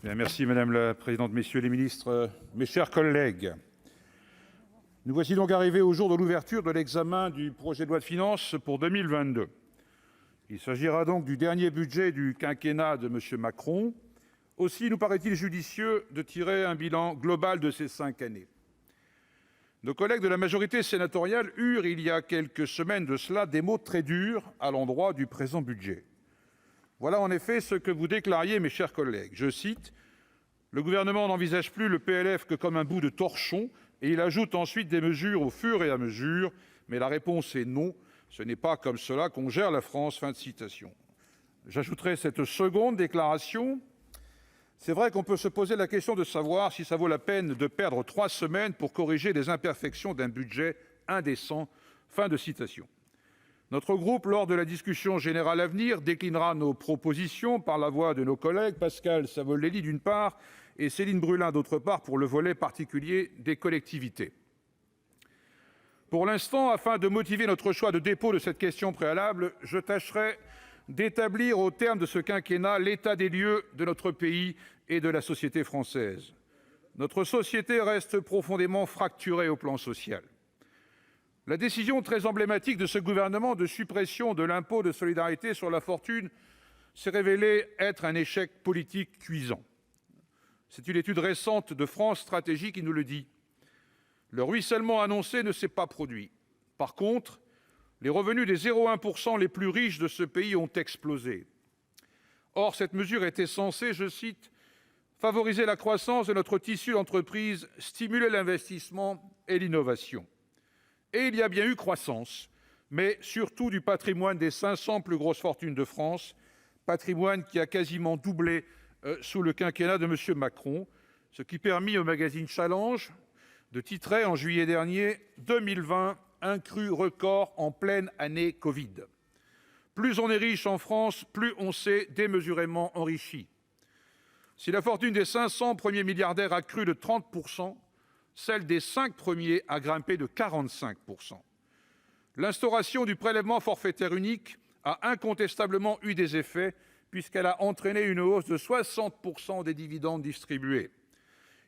Merci Madame la Présidente, Messieurs les ministres, mes chers collègues. Nous voici donc arrivés au jour de l'ouverture de l'examen du projet de loi de finances pour 2022. Il s'agira donc du dernier budget du quinquennat de M. Macron. Aussi nous paraît-il judicieux de tirer un bilan global de ces 5 années. Nos collègues de la majorité sénatoriale eurent, il y a quelques semaines de cela, des mots très durs à l'endroit du présent budget. Voilà en effet ce que vous déclariez, mes chers collègues. Je cite : « Le gouvernement n'envisage plus le PLF que comme un bout de torchon et il ajoute ensuite des mesures au fur et à mesure. Mais la réponse est non. Ce n'est pas comme cela qu'on gère la France. » Fin de citation. J'ajouterai cette seconde déclaration. C'est vrai qu'on peut se poser la question de savoir si ça vaut la peine de perdre 3 semaines pour corriger les imperfections d'un budget indécent. Fin de citation. Notre groupe, lors de la discussion générale à venir, déclinera nos propositions par la voix de nos collègues Pascal Savoldelli d'une part et Céline Brulin d'autre part pour le volet particulier des collectivités. Pour l'instant, afin de motiver notre choix de dépôt de cette question préalable, je tâcherai d'établir au terme de ce quinquennat l'état des lieux de notre pays et de la société française. Notre société reste profondément fracturée au plan social. La décision très emblématique de ce gouvernement de suppression de l'impôt de solidarité sur la fortune s'est révélée être un échec politique cuisant. C'est une étude récente de France Stratégie qui nous le dit. Le ruissellement annoncé ne s'est pas produit. Par contre, les revenus des 0,1% les plus riches de ce pays ont explosé. Or, cette mesure était censée, je cite, « favoriser la croissance de notre tissu d'entreprise, stimuler l'investissement et l'innovation ». Et il y a bien eu croissance, mais surtout du patrimoine des 500 plus grosses fortunes de France, patrimoine qui a quasiment doublé sous le quinquennat de M. Macron, ce qui permit au magazine Challenge de titrer en juillet dernier « 2020, un cru record en pleine année Covid ». Plus on est riche en France, plus on s'est démesurément enrichi. Si la fortune des 500 premiers milliardaires a cru de 30%, celle des 5 premiers a grimpé de 45%. L'instauration du prélèvement forfaitaire unique a incontestablement eu des effets, puisqu'elle a entraîné une hausse de 60% des dividendes distribués.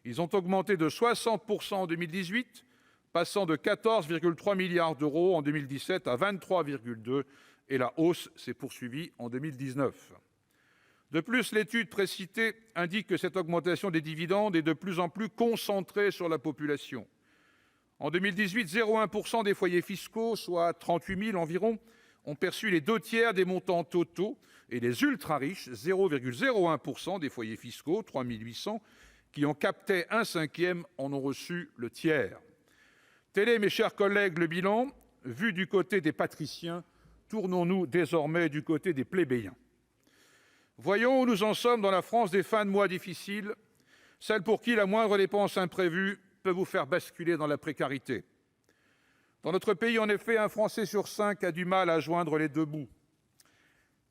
Ils ont augmenté de 60% en 2018, passant de 14,3 milliards d'euros en 2017 à 23,2, et la hausse s'est poursuivie en 2019. De plus, l'étude précitée indique que cette augmentation des dividendes est de plus en plus concentrée sur la population. En 2018, 0,1% des foyers fiscaux, soit 38 000 environ, ont perçu les 2/3 des montants totaux, et les ultra-riches, 0,01% des foyers fiscaux, 3 800, qui en captaient 1/5, en ont reçu le tiers. Tel est, mes chers collègues, le bilan. Vu du côté des patriciens, tournons-nous désormais du côté des plébéiens. Voyons où nous en sommes dans la France des fins de mois difficiles, celle pour qui la moindre dépense imprévue peut vous faire basculer dans la précarité. Dans notre pays, en effet, un Français sur 5 a du mal à joindre les deux bouts.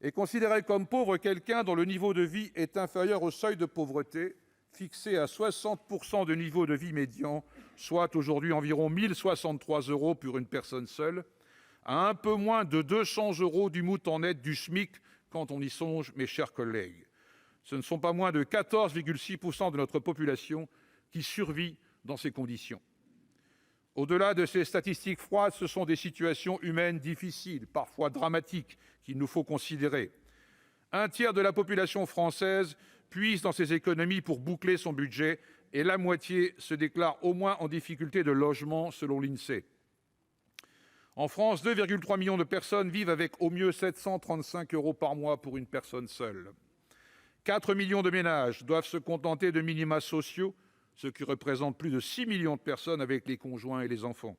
Est considéré comme pauvre quelqu'un dont le niveau de vie est inférieur au seuil de pauvreté, fixé à 60% de niveau de vie médian, soit aujourd'hui environ 1 063 € pour une personne seule, à un peu moins de 200 € du montant net du SMIC quand on y songe, mes chers collègues. Ce ne sont pas moins de 14,6% de notre population qui survit dans ces conditions. Au-delà de ces statistiques froides, ce sont des situations humaines difficiles, parfois dramatiques, qu'il nous faut considérer. Un tiers de la population française puise dans ses économies pour boucler son budget et la moitié se déclare au moins en difficulté de logement, selon l'INSEE. En France, 2,3 millions de personnes vivent avec au mieux 735 € par mois pour une personne seule. 4 millions de ménages doivent se contenter de minima sociaux, ce qui représente plus de 6 millions de personnes avec les conjoints et les enfants.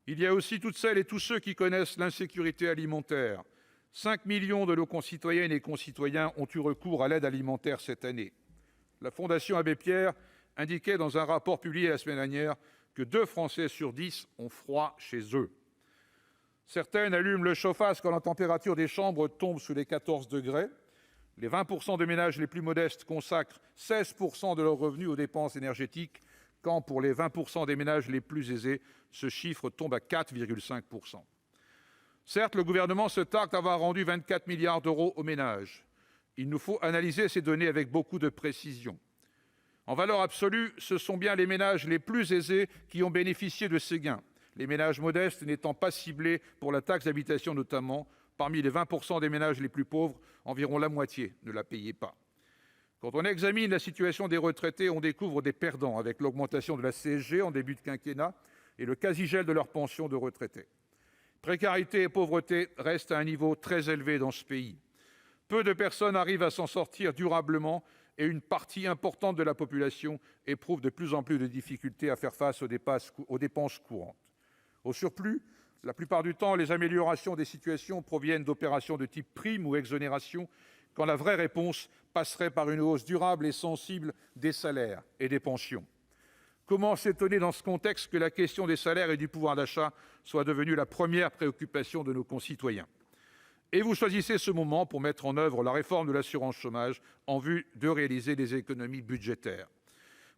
Il y a aussi toutes celles et tous ceux qui connaissent l'insécurité alimentaire. 5 millions de nos concitoyennes et concitoyens ont eu recours à l'aide alimentaire cette année. La Fondation Abbé Pierre indiquait dans un rapport publié la semaine dernière que 2 Français sur 10 ont froid chez eux. Certaines allument le chauffage quand la température des chambres tombe sous les 14 degrés. Les 20% de ménages les plus modestes consacrent 16% de leurs revenus aux dépenses énergétiques, quand pour les 20% des ménages les plus aisés, ce chiffre tombe à 4,5%. Certes, le gouvernement se targue d'avoir rendu 24 milliards d'euros aux ménages. Il nous faut analyser ces données avec beaucoup de précision. En valeur absolue, ce sont bien les ménages les plus aisés qui ont bénéficié de ces gains, les ménages modestes n'étant pas ciblés pour la taxe d'habitation notamment. Parmi les 20% des ménages les plus pauvres, environ la moitié ne la payaient pas. Quand on examine la situation des retraités, on découvre des perdants avec l'augmentation de la CSG en début de quinquennat et le quasi-gel de leur pension de retraité. Précarité et pauvreté restent à un niveau très élevé dans ce pays. Peu de personnes arrivent à s'en sortir durablement et une partie importante de la population éprouve de plus en plus de difficultés à faire face aux dépenses courantes. Au surplus, la plupart du temps, les améliorations des situations proviennent d'opérations de type prime ou exonération, quand la vraie réponse passerait par une hausse durable et sensible des salaires et des pensions. Comment s'étonner dans ce contexte que la question des salaires et du pouvoir d'achat soit devenue la première préoccupation de nos concitoyens ? Et vous choisissez ce moment pour mettre en œuvre la réforme de l'assurance chômage en vue de réaliser des économies budgétaires.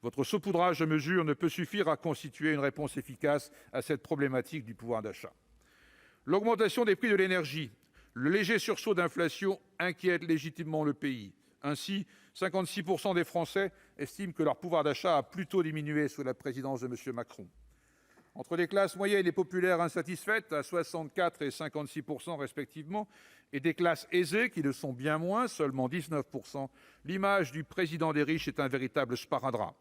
Votre saupoudrage de mesures ne peut suffire à constituer une réponse efficace à cette problématique du pouvoir d'achat. L'augmentation des prix de l'énergie, le léger sursaut d'inflation inquiète légitimement le pays. Ainsi, 56% des Français estiment que leur pouvoir d'achat a plutôt diminué sous la présidence de M. Macron. Entre des classes moyennes et populaires insatisfaites, à 64 et 56% respectivement, et des classes aisées qui le sont bien moins, seulement 19%, l'image du président des riches est un véritable sparadrap.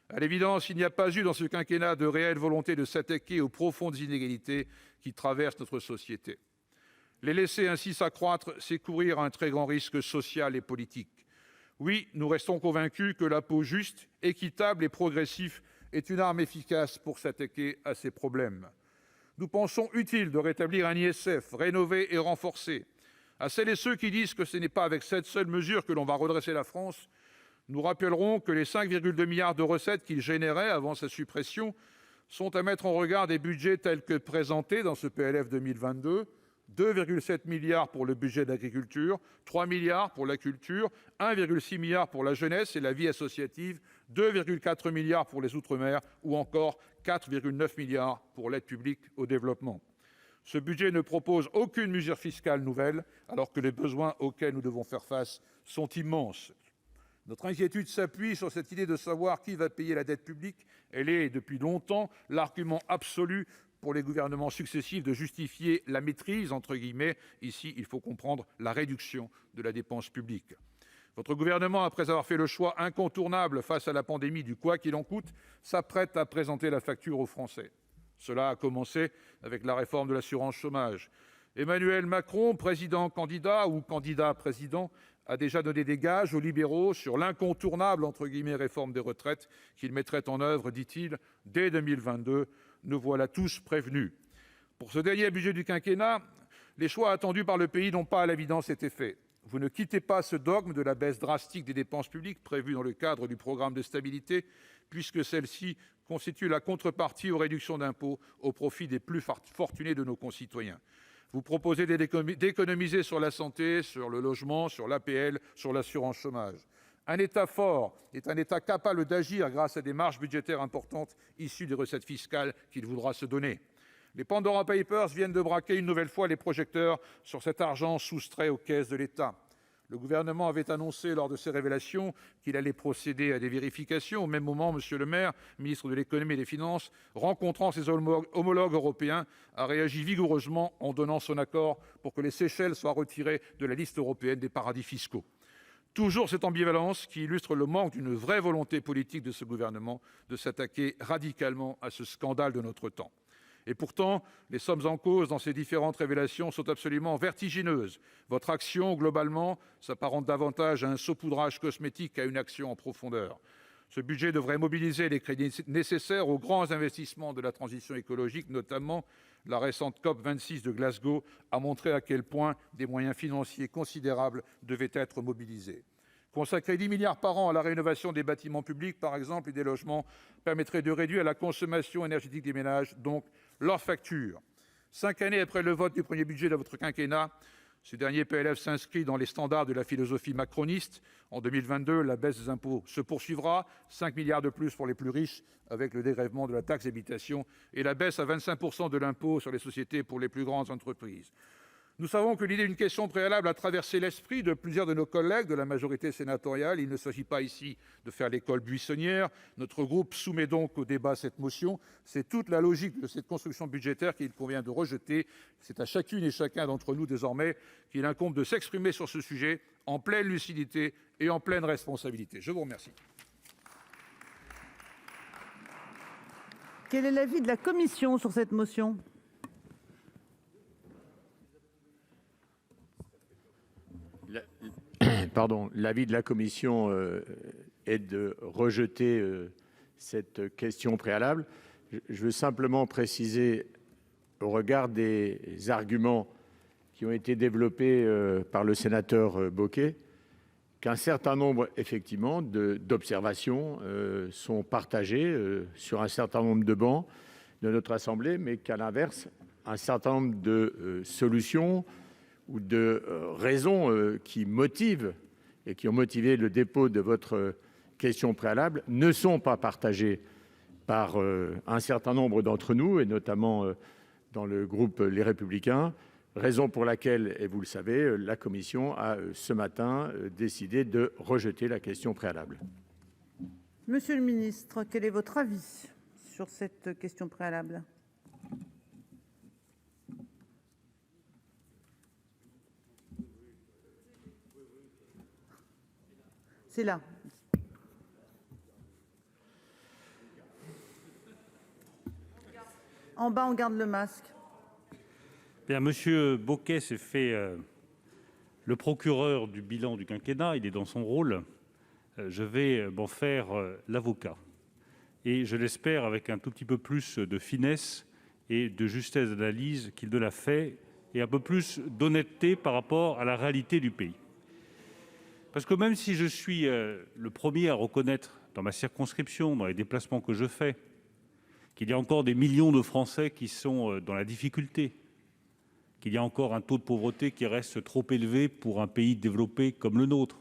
À l'évidence, il n'y a pas eu dans ce quinquennat de réelle volonté de s'attaquer aux profondes inégalités qui traversent notre société. Les laisser ainsi s'accroître, c'est courir un très grand risque social et politique. Oui, nous restons convaincus que l'impôt juste, équitable et progressif est une arme efficace pour s'attaquer à ces problèmes. Nous pensons utile de rétablir un ISF rénové et renforcé. À celles et ceux qui disent que ce n'est pas avec cette seule mesure que l'on va redresser la France, nous rappellerons que les 5,2 milliards de recettes qu'il générait avant sa suppression sont à mettre en regard des budgets tels que présentés dans ce PLF 2022, 2,7 milliards pour le budget d'agriculture, 3 milliards pour la culture, 1,6 milliard pour la jeunesse et la vie associative, 2,4 milliards pour les outre-mer ou encore 4,9 milliards pour l'aide publique au développement. Ce budget ne propose aucune mesure fiscale nouvelle, alors que les besoins auxquels nous devons faire face sont immenses. Notre inquiétude s'appuie sur cette idée de savoir qui va payer la dette publique. Elle est, depuis longtemps, l'argument absolu pour les gouvernements successifs de justifier la maîtrise, entre guillemets. Ici, il faut comprendre la réduction de la dépense publique. Votre gouvernement, après avoir fait le choix incontournable face à la pandémie du « quoi qu'il en coûte », s'apprête à présenter la facture aux Français. Cela a commencé avec la réforme de l'assurance chômage. Emmanuel Macron, président candidat ou candidat président, a déjà donné des gages aux libéraux sur l'incontournable, entre guillemets, réforme des retraites qu'il mettrait en œuvre, dit-il, dès 2022. Nous voilà tous prévenus. Pour ce dernier budget du quinquennat, les choix attendus par le pays n'ont pas à l'évidence été faits. Vous ne quittez pas ce dogme de la baisse drastique des dépenses publiques prévue dans le cadre du programme de stabilité, puisque celle-ci constitue la contrepartie aux réductions d'impôts au profit des plus fortunés de nos concitoyens. Vous proposez d'économiser sur la santé, sur le logement, sur l'APL, sur l'assurance chômage. Un État fort est un État capable d'agir grâce à des marges budgétaires importantes issues des recettes fiscales qu'il voudra se donner. Les Pandora Papers viennent de braquer une nouvelle fois les projecteurs sur cet argent soustrait aux caisses de l'État. Le gouvernement avait annoncé lors de ces révélations qu'il allait procéder à des vérifications. Au même moment, M. Le Maire, ministre de l'Économie et des Finances, rencontrant ses homologues européens, a réagi vigoureusement en donnant son accord pour que les Seychelles soient retirées de la liste européenne des paradis fiscaux. Toujours cette ambivalence qui illustre le manque d'une vraie volonté politique de ce gouvernement de s'attaquer radicalement à ce scandale de notre temps. Et pourtant, les sommes en cause dans ces différentes révélations sont absolument vertigineuses. Votre action, globalement, s'apparente davantage à un saupoudrage cosmétique qu'à une action en profondeur. Ce budget devrait mobiliser les crédits nécessaires aux grands investissements de la transition écologique, notamment la récente COP26 de Glasgow a montré à quel point des moyens financiers considérables devaient être mobilisés. Consacrer 10 milliards par an à la rénovation des bâtiments publics, par exemple, et des logements, permettrait de réduire la consommation énergétique des ménages, donc leur facture. 5 années après le vote du premier budget de votre quinquennat, ce dernier PLF s'inscrit dans les standards de la philosophie macroniste. En 2022, la baisse des impôts se poursuivra, 5 milliards de plus pour les plus riches avec le dégrèvement de la taxe d'habitation et la baisse à 25% de l'impôt sur les sociétés pour les plus grandes entreprises. Nous savons que l'idée d'une question préalable a traversé l'esprit de plusieurs de nos collègues de la majorité sénatoriale. Il ne s'agit pas ici de faire l'école buissonnière. Notre groupe soumet donc au débat cette motion. C'est toute la logique de cette construction budgétaire qu'il convient de rejeter. C'est à chacune et chacun d'entre nous désormais qu'il incombe de s'exprimer sur ce sujet en pleine lucidité et en pleine responsabilité. Je vous remercie. Quel est l'avis de la commission sur cette motion ? L'avis de la commission est de rejeter cette question préalable. Je veux simplement préciser, au regard des arguments qui ont été développés par le sénateur Bocquet, qu'un certain nombre d'observations sont partagées sur un certain nombre de bancs de notre assemblée, mais qu'à l'inverse, un certain nombre de solutions ou de raisons qui motivent et qui ont motivé le dépôt de votre question préalable ne sont pas partagées par un certain nombre d'entre nous, et notamment dans le groupe Les Républicains, raison pour laquelle, et vous le savez, la commission a ce matin décidé de rejeter la question préalable. Monsieur le ministre, quel est votre avis sur cette question préalable ? C'est là. En bas, on garde le masque. Bien, Monsieur Bocquet s'est fait le procureur du bilan du quinquennat, il est dans son rôle. Je vais m'en faire l'avocat. Et je l'espère avec un tout petit peu plus de finesse et de justesse d'analyse qu'il ne l'a fait, et un peu plus d'honnêteté par rapport à la réalité du pays. Parce que même si je suis le premier à reconnaître dans ma circonscription, dans les déplacements que je fais, qu'il y a encore des millions de Français qui sont dans la difficulté, qu'il y a encore un taux de pauvreté qui reste trop élevé pour un pays développé comme le nôtre,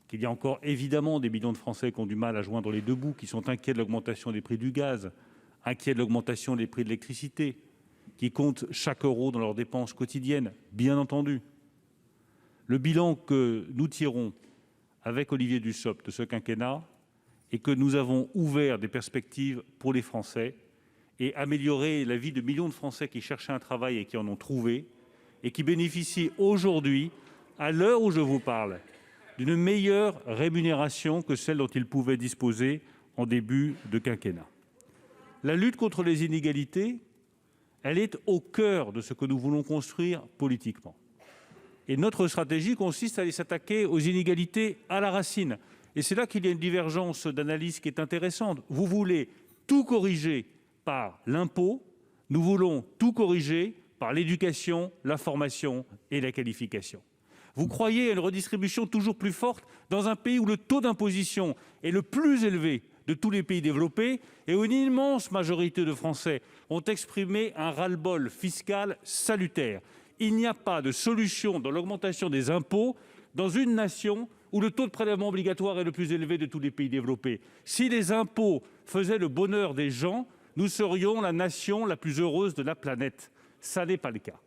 qu'il y a encore évidemment des millions de Français qui ont du mal à joindre les deux bouts, qui sont inquiets de l'augmentation des prix du gaz, inquiets de l'augmentation des prix de l'électricité, qui comptent chaque euro dans leurs dépenses quotidiennes, bien entendu. Le bilan que nous tirons avec Olivier Dussopt de ce quinquennat est que nous avons ouvert des perspectives pour les Français et amélioré la vie de millions de Français qui cherchaient un travail et qui en ont trouvé, et qui bénéficient aujourd'hui, à l'heure où je vous parle, d'une meilleure rémunération que celle dont ils pouvaient disposer en début de quinquennat. La lutte contre les inégalités, elle est au cœur de ce que nous voulons construire politiquement. Et notre stratégie consiste à aller s'attaquer aux inégalités à la racine. Et c'est là qu'il y a une divergence d'analyse qui est intéressante. Vous voulez tout corriger par l'impôt, nous voulons tout corriger par l'éducation, la formation et la qualification. Vous croyez à une redistribution toujours plus forte dans un pays où le taux d'imposition est le plus élevé de tous les pays développés et où une immense majorité de Français ont exprimé un ras-le-bol fiscal salutaire. Il n'y a pas de solution dans l'augmentation des impôts dans une nation où le taux de prélèvement obligatoire est le plus élevé de tous les pays développés. Si les impôts faisaient le bonheur des gens, nous serions la nation la plus heureuse de la planète. Ça n'est pas le cas.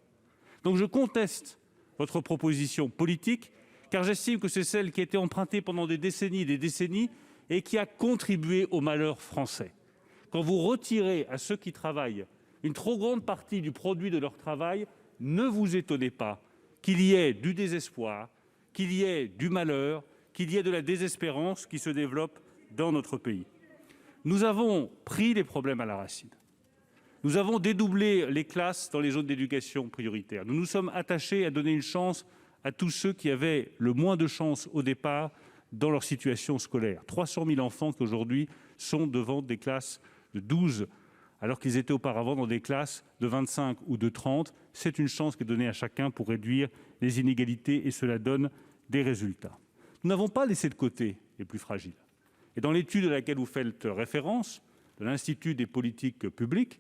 Donc je conteste votre proposition politique, car j'estime que c'est celle qui a été empruntée pendant des décennies, et qui a contribué au malheur français. Quand vous retirez à ceux qui travaillent une trop grande partie du produit de leur travail, ne vous étonnez pas qu'il y ait du désespoir, qu'il y ait du malheur, qu'il y ait de la désespérance qui se développe dans notre pays. Nous avons pris les problèmes à la racine. Nous avons dédoublé les classes dans les zones d'éducation prioritaire. Nous nous sommes attachés à donner une chance à tous ceux qui avaient le moins de chance au départ dans leur situation scolaire. 300 000 enfants qui aujourd'hui sont devant des classes de 12, alors qu'ils étaient auparavant dans des classes de 25 ou de 30. C'est une chance qui est donnée à chacun pour réduire les inégalités, et cela donne des résultats. Nous n'avons pas laissé de côté les plus fragiles. Et dans l'étude à laquelle vous faites référence, de l'Institut des politiques publiques,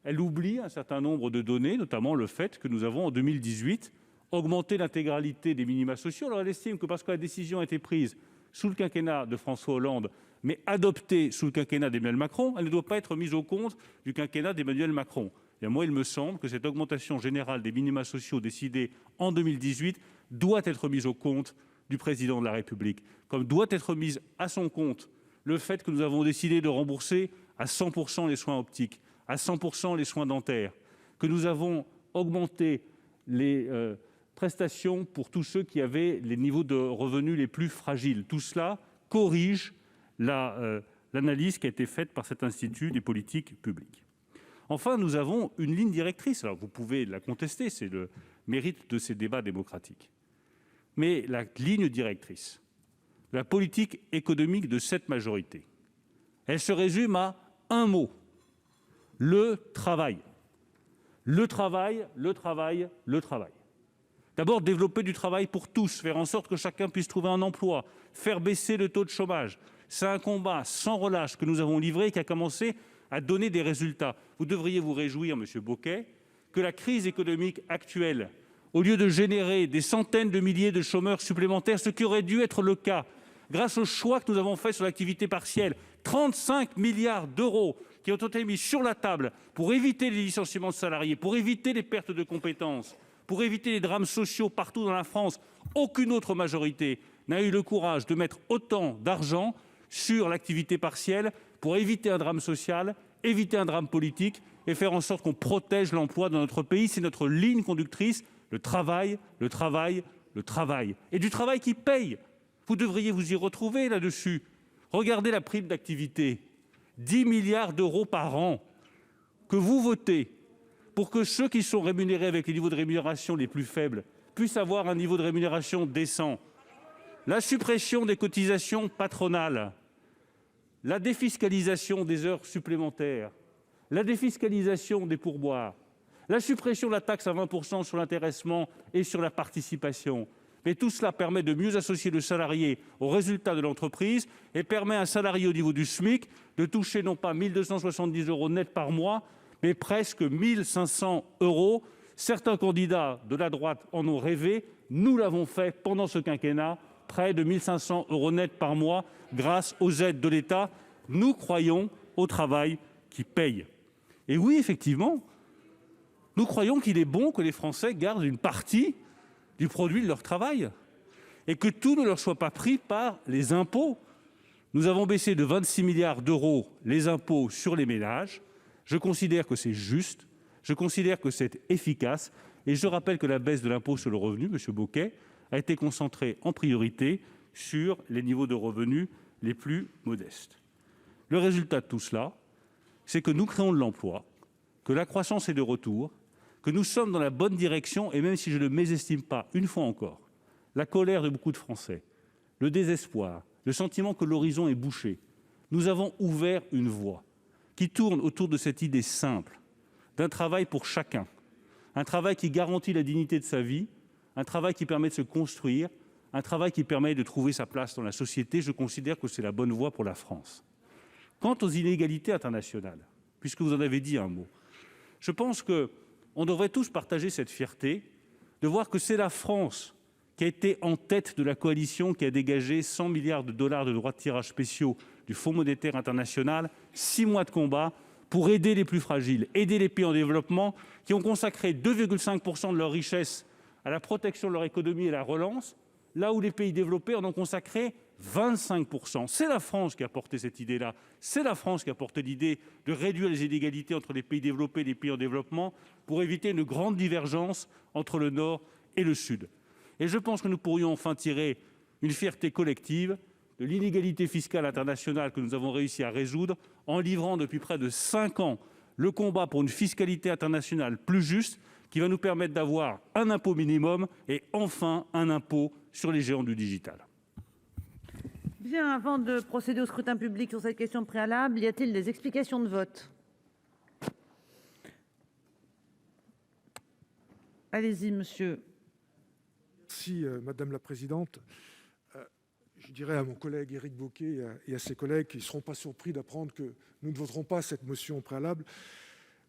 elle oublie un certain nombre de données, notamment le fait que nous avons, en 2018, augmenté l'intégralité des minima sociaux. Alors elle estime que parce que la décision a été prise sous le quinquennat de François Hollande, mais adoptée sous le quinquennat d'Emmanuel Macron, elle ne doit pas être mise au compte du quinquennat d'Emmanuel Macron. Moi, il me semble que cette augmentation générale des minima sociaux décidée en 2018 doit être mise au compte du Président de la République, comme doit être mise à son compte le fait que nous avons décidé de rembourser à 100% les soins optiques, à 100% les soins dentaires, que nous avons augmenté les prestations pour tous ceux qui avaient les niveaux de revenus les plus fragiles. Tout cela corrige l'analyse qui a été faite par cet Institut des politiques publiques. Enfin, nous avons une ligne directrice. Alors, vous pouvez la contester, c'est le mérite de ces débats démocratiques. Mais la ligne directrice de la politique économique de cette majorité, elle se résume à un mot: le travail. Le travail, le travail, le travail. D'abord, développer du travail pour tous, faire en sorte que chacun puisse trouver un emploi, faire baisser le taux de chômage. C'est un combat sans relâche que nous avons livré et qui a commencé à donner des résultats. Vous devriez vous réjouir, Monsieur Bocquet, que la crise économique actuelle, au lieu de générer des centaines de milliers de chômeurs supplémentaires, ce qui aurait dû être le cas, grâce au choix que nous avons fait sur l'activité partielle, 35 milliards d'euros qui ont été mis sur la table pour éviter les licenciements de salariés, pour éviter les pertes de compétences, pour éviter les drames sociaux partout dans la France. Aucune autre majorité n'a eu le courage de mettre autant d'argent sur l'activité partielle pour éviter un drame social, éviter un drame politique et faire en sorte qu'on protège l'emploi dans notre pays. C'est notre ligne conductrice: le travail, le travail, le travail. Et du travail qui paye. Vous devriez vous y retrouver là-dessus. Regardez la prime d'activité, 10 milliards d'euros par an que vous votez pour que ceux qui sont rémunérés avec les niveaux de rémunération les plus faibles puissent avoir un niveau de rémunération décent. La suppression des cotisations patronales, la défiscalisation des heures supplémentaires, la défiscalisation des pourboires, la suppression de la taxe à 20% sur l'intéressement et sur la participation. Mais tout cela permet de mieux associer le salarié aux résultats de l'entreprise et permet à un salarié au niveau du SMIC de toucher non pas 1 270 € net par mois, mais presque 1 500 €. Certains candidats de la droite en ont rêvé. Nous l'avons fait pendant ce quinquennat, près de 1 500 € net par mois grâce aux aides de l'État. Nous croyons au travail qui paye. Et oui, effectivement, nous croyons qu'il est bon que les Français gardent une partie du produit de leur travail et que tout ne leur soit pas pris par les impôts. Nous avons baissé de 26 milliards d'euros les impôts sur les ménages. Je considère que c'est juste, je considère que c'est efficace, et je rappelle que la baisse de l'impôt sur le revenu, Monsieur Bocquet, a été concentrée en priorité sur les niveaux de revenus les plus modestes. Le résultat de tout cela, c'est que nous créons de l'emploi, que la croissance est de retour, que nous sommes dans la bonne direction, et même si je ne mésestime pas, une fois encore, la colère de beaucoup de Français, le désespoir, le sentiment que l'horizon est bouché, nous avons ouvert une voie qui tourne autour de cette idée simple d'un travail pour chacun, un travail qui garantit la dignité de sa vie, un travail qui permet de se construire, un travail qui permet de trouver sa place dans la société. Je considère que c'est la bonne voie pour la France. Quant aux inégalités internationales, puisque vous en avez dit un mot, je pense qu'on devrait tous partager cette fierté de voir que c'est la France qui a été en tête de la coalition qui a dégagé 100 milliards de dollars de droits de tirage spéciaux du Fonds monétaire international, 6 mois de combat pour aider les plus fragiles, aider les pays en développement qui ont consacré 2,5% de leur richesse à la protection de leur économie et à la relance, là où les pays développés en ont consacré 25%. C'est la France qui a porté cette idée-là. C'est la France qui a porté l'idée de réduire les inégalités entre les pays développés et les pays en développement pour éviter une grande divergence entre le Nord et le Sud. Et je pense que nous pourrions enfin tirer une fierté collective de l'inégalité fiscale internationale que nous avons réussi à résoudre en livrant depuis près de 5 ans le combat pour une fiscalité internationale plus juste qui va nous permettre d'avoir un impôt minimum et enfin un impôt sur les géants du digital. Bien, avant de procéder au scrutin public sur cette question préalable, y a-t-il des explications de vote? Allez-y, monsieur. Merci, Madame la Présidente. Je dirais à mon collègue Éric Bocquet et à ses collègues qu'ils ne seront pas surpris d'apprendre que nous ne voterons pas cette motion préalable,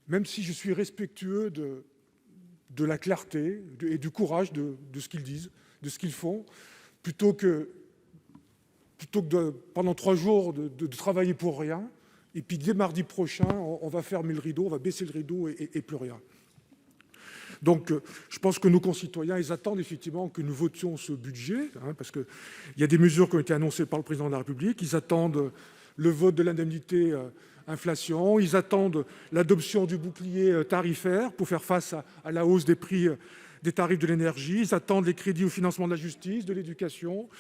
même si je suis respectueux de la clarté et du courage de ce qu'ils disent, de ce qu'ils font, plutôt que pendant 3 jours de travailler pour rien Et puis dès mardi prochain, on va fermer le rideau, on va baisser le rideau et plus rien. Donc, je pense que nos concitoyens, ils attendent effectivement que nous votions ce budget, parce qu'il y a des mesures qui ont été annoncées par le président de la République. Ils attendent le vote de l'indemnité inflation. Ils attendent l'adoption du bouclier tarifaire pour faire face à la hausse des prix des tarifs de l'énergie. Ils attendent les crédits au financement de la justice, de l'éducation.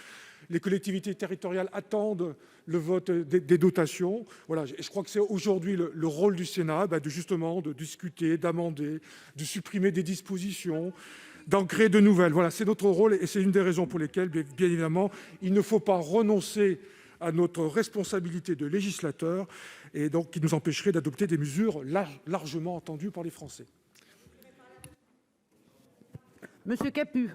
Les collectivités territoriales attendent le vote des dotations. Voilà, je crois que c'est aujourd'hui le rôle du Sénat de discuter, d'amender, de supprimer des dispositions, d'en créer de nouvelles. Voilà, c'est notre rôle et c'est une des raisons pour lesquelles, bien évidemment, il ne faut pas renoncer à notre responsabilité de législateur et donc qui nous empêcherait d'adopter des mesures largement entendues par les Français. Monsieur Capu.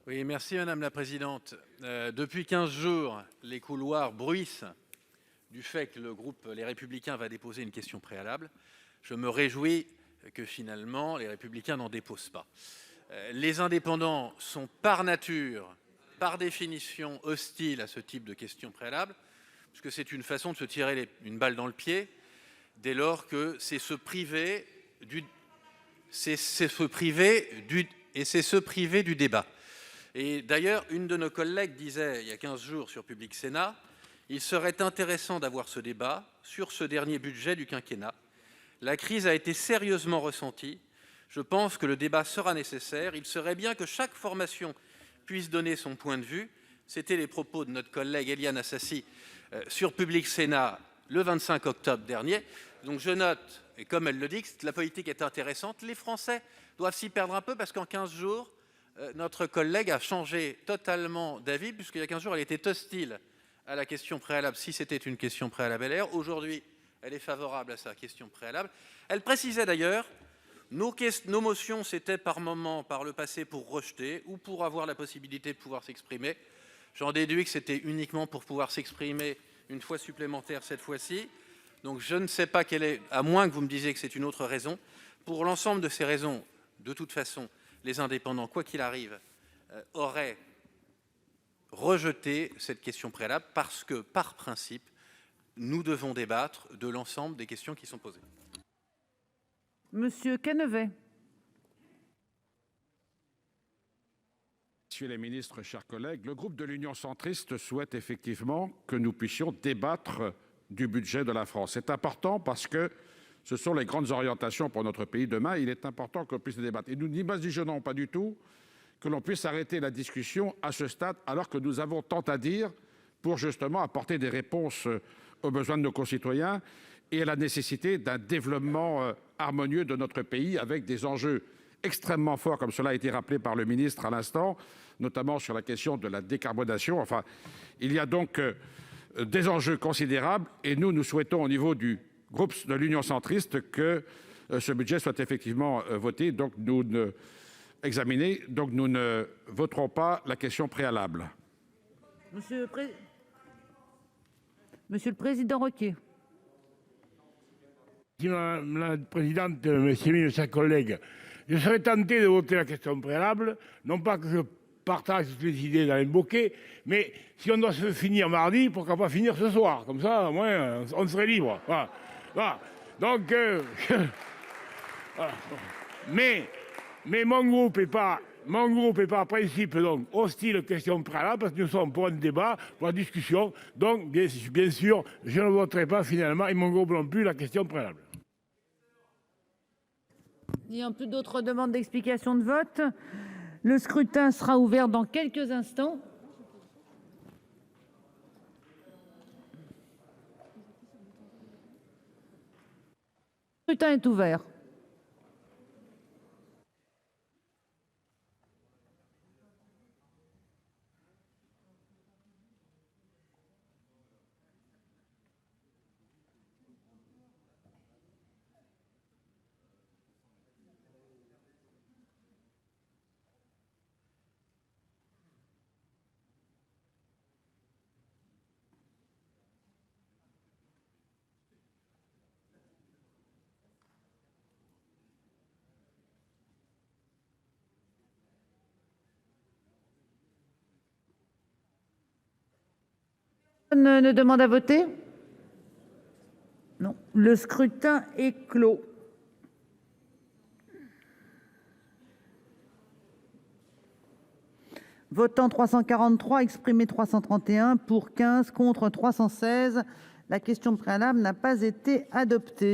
Oui, merci Madame la Présidente. Depuis 15 jours, les couloirs bruissent du fait que le groupe Les Républicains va déposer une question préalable. Je me réjouis que finalement les Républicains n'en déposent pas. Les indépendants sont par nature, par définition, hostiles à ce type de question préalable, puisque c'est une façon de se tirer une balle dans le pied, dès lors que c'est se priver du débat. Et d'ailleurs, une de nos collègues disait il y a 15 jours sur Public Sénat, il serait intéressant d'avoir ce débat sur ce dernier budget du quinquennat. La crise a été sérieusement ressentie. Je pense que le débat sera nécessaire. Il serait bien que chaque formation puisse donner son point de vue. C'était les propos de notre collègue Éliane Assassi sur Public Sénat le 25 octobre dernier. Donc je note, et comme elle le dit, que la politique est intéressante. Les Français doivent s'y perdre un peu parce qu'en 15 jours, notre collègue a changé totalement d'avis, puisqu'il y a 15 jours, elle était hostile à la question préalable, si c'était une question préalable LR. Aujourd'hui, elle est favorable à sa question préalable. Elle précisait d'ailleurs, nos motions, c'était par moment, par le passé, pour rejeter ou pour avoir la possibilité de pouvoir s'exprimer. J'en déduis que c'était uniquement pour pouvoir s'exprimer une fois supplémentaire cette fois-ci. Donc je ne sais pas quelle est, à moins que vous me disiez que c'est une autre raison. Pour l'ensemble de ces raisons, de toute façon, les indépendants, quoi qu'il arrive, auraient rejeté cette question préalable parce que, par principe, nous devons débattre de l'ensemble des questions qui sont posées. Monsieur Canevet. Messieurs les ministres, chers collègues, le groupe de l'Union centriste souhaite effectivement que nous puissions débattre du budget de la France. C'est important parce que ce sont les grandes orientations pour notre pays demain. Il est important qu'on puisse les débattre. Et nous n'imaginons pas du tout que l'on puisse arrêter la discussion à ce stade, alors que nous avons tant à dire pour justement apporter des réponses aux besoins de nos concitoyens et à la nécessité d'un développement harmonieux de notre pays avec des enjeux extrêmement forts, comme cela a été rappelé par le ministre à l'instant, notamment sur la question de la décarbonation. Enfin, il y a donc des enjeux considérables et nous souhaitons au niveau du groupe de l'Union centriste que ce budget soit effectivement voté. Donc nous ne voterons pas la question préalable. Monsieur le Président Roquier. Madame la présidente, messieurs, chers collègues, je serais tenté de voter la question préalable, non pas que je partage toutes les idées d'Alain Bocquet, mais si on doit se finir mardi, pourquoi pas finir ce soir? Comme ça, au moins, on serait libre. Voilà. Voilà. Donc, voilà. Mais mon groupe est pas par principe donc hostile aux questions préalables parce que nous sommes pour un débat, pour la discussion. Donc, bien sûr, je ne voterai pas finalement et mon groupe non plus la question préalable. Il n'y a plus d'autres demandes d'explication de vote. Le scrutin sera ouvert dans quelques instants. Le scrutin est ouvert. Ne demande à voter? Non. Le scrutin est clos. Votant 343, exprimé 331, pour 15, contre 316. La question préalable n'a pas été adoptée.